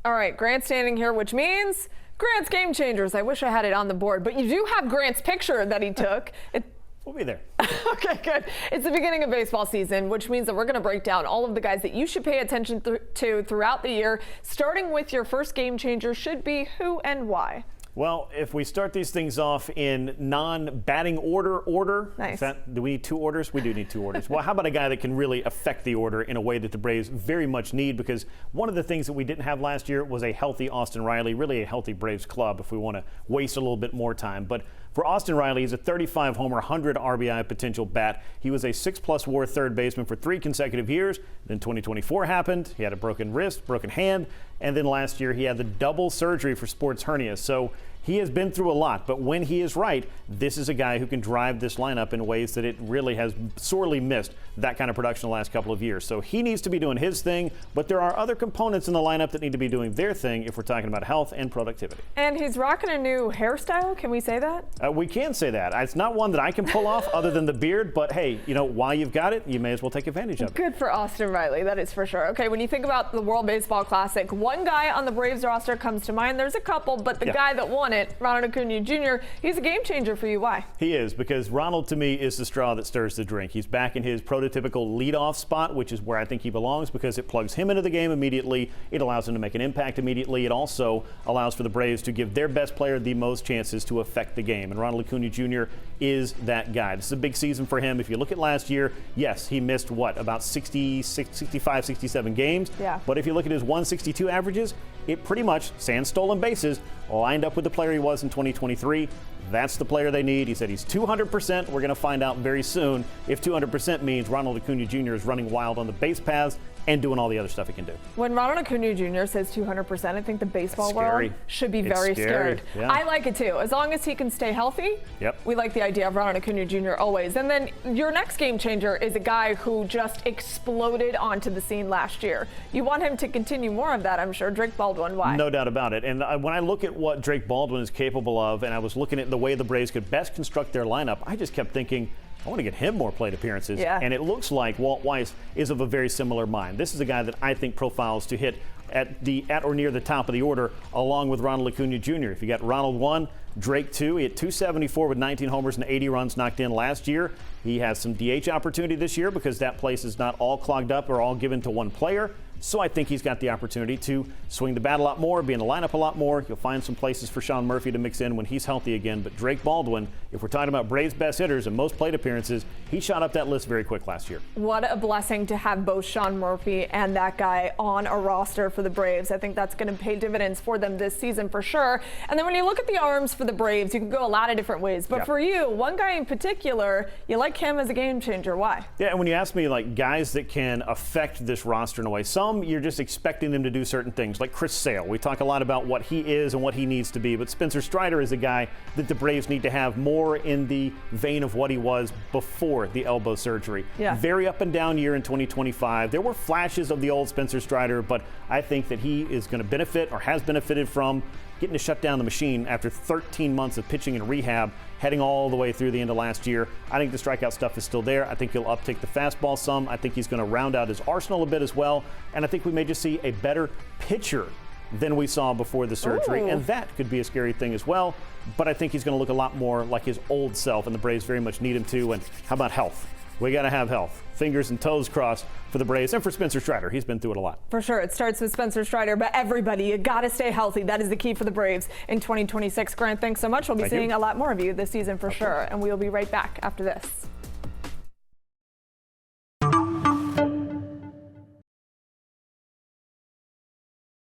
All right, Grant's standing here, which means Grant's Game Changers. I wish I had it on the board, but you do have Grant's picture that he took. We'll be there. Okay, good. It's the beginning of baseball season, which means that we're going to break down all of the guys that you should pay attention to throughout the year, starting with your first game changer should be who and why. Well, if we start these things off in non-batting order. Nice. Do we need two orders? We do need two orders. Well, how about a guy that can really affect the order in a way that the Braves very much need? Because one of the things that we didn't have last year was a healthy Austin Riley, really a healthy Braves club if we want to waste a little bit more time. But for Austin Riley, he's a 35-homer, 100 RBI potential bat. He was a 6+ WAR third baseman for 3 consecutive years. Then 2024 happened. He had a broken wrist, broken hand, and then last year he had the double surgery for sports hernia. So he has been through a lot, but when he is right, this is a guy who can drive this lineup in ways that it really has sorely missed that kind of production the last couple of years. So he needs to be doing his thing, but there are other components in the lineup that need to be doing their thing if we're talking about health and productivity. And he's rocking a new hairstyle. Can we say that? We can say that. It's not one that I can pull off other than the beard, but hey, you know, while you've got it, you may as well take advantage of it. Good for Austin Riley, that is for sure. Okay, when you think about the World Baseball Classic, one guy on the Braves roster comes to mind. There's a couple, but the guy that won it, Ronald Acuna Jr., he's a game changer for you. Why? He is, because Ronald, to me, is the straw that stirs the drink. He's back in his prototypical leadoff spot, which is where I think he belongs, because it plugs him into the game immediately. It allows him to make an impact immediately. It also allows for the Braves to give their best player the most chances to affect the game. And Ronald Acuna Jr. is that guy. This is a big season for him. If you look at last year, yes, he missed, about 65, 67 games. Yeah. But if you look at his 162 averages, it pretty much, sans stolen bases, lined up with the player he was in 2023. That's the player they need. He said he's 200%. We're going to find out very soon if 200% means Ronald Acuna Jr. is running wild on the base paths and doing all the other stuff he can do. When Ronald Acuna Jr. says 200%, I think the baseball world should be very scared. Yeah. I like it too. As long as he can stay healthy, we like the idea of Ronald Acuna Jr. always. And then your next game changer is a guy who just exploded onto the scene last year. You want him to continue more of that, I'm sure. Drake Baldwin, why? No doubt about it. And when I look at what Drake Baldwin is capable of, and I was looking at the way the Braves could best construct their lineup, I just kept thinking, I want to get him more plate appearances. Yeah. And it looks like Walt Weiss is of a very similar mind. This is a guy that I think profiles to hit at or near the top of the order, along with Ronald Acuna Jr. If you got Ronald 1, Drake 2, he had 274 with 19 homers and 80 runs knocked in last year. He has some DH opportunity this year because that place is not all clogged up or all given to one player. So I think he's got the opportunity to swing the bat a lot more, be in the lineup a lot more. You'll find some places for Sean Murphy to mix in when he's healthy again. But Drake Baldwin, if we're talking about Braves' best hitters and most plate appearances, he shot up that list very quick last year. What a blessing to have both Sean Murphy and that guy on a roster for the Braves. I think that's going to pay dividends for them this season for sure. And then when you look at the arms for the Braves, you can go a lot of different ways. But for you, one guy in particular, you like him as a game changer. Why? Yeah, and when you ask me, like, guys that can affect this roster in a way, some you're just expecting them to do certain things, like Chris Sale. We talk a lot about what he is and what he needs to be, but Spencer Strider is a guy that the Braves need to have more in the vein of what he was before the elbow surgery. Yeah. Very up and down year in 2025. There were flashes of the old Spencer Strider, but I think that he is going to benefit or has benefited from getting to shut down the machine after 13 months of pitching and rehab, heading all the way through the end of last year. I think the strikeout stuff is still there. I think he'll uptick the fastball some. I think he's going to round out his arsenal a bit as well. And I think we may just see a better pitcher than we saw before the surgery. Ooh. And that could be a scary thing as well. But I think he's going to look a lot more like his old self, and the Braves very much need him to. And how about health? We got to have health. Fingers and toes crossed for the Braves and for Spencer Strider. He's been through it a lot. For sure. It starts with Spencer Strider, but everybody, you got to stay healthy. That is the key for the Braves in 2026. Grant, thanks so much. We'll be seeing a lot more of you this season for sure. And we'll be right back after this.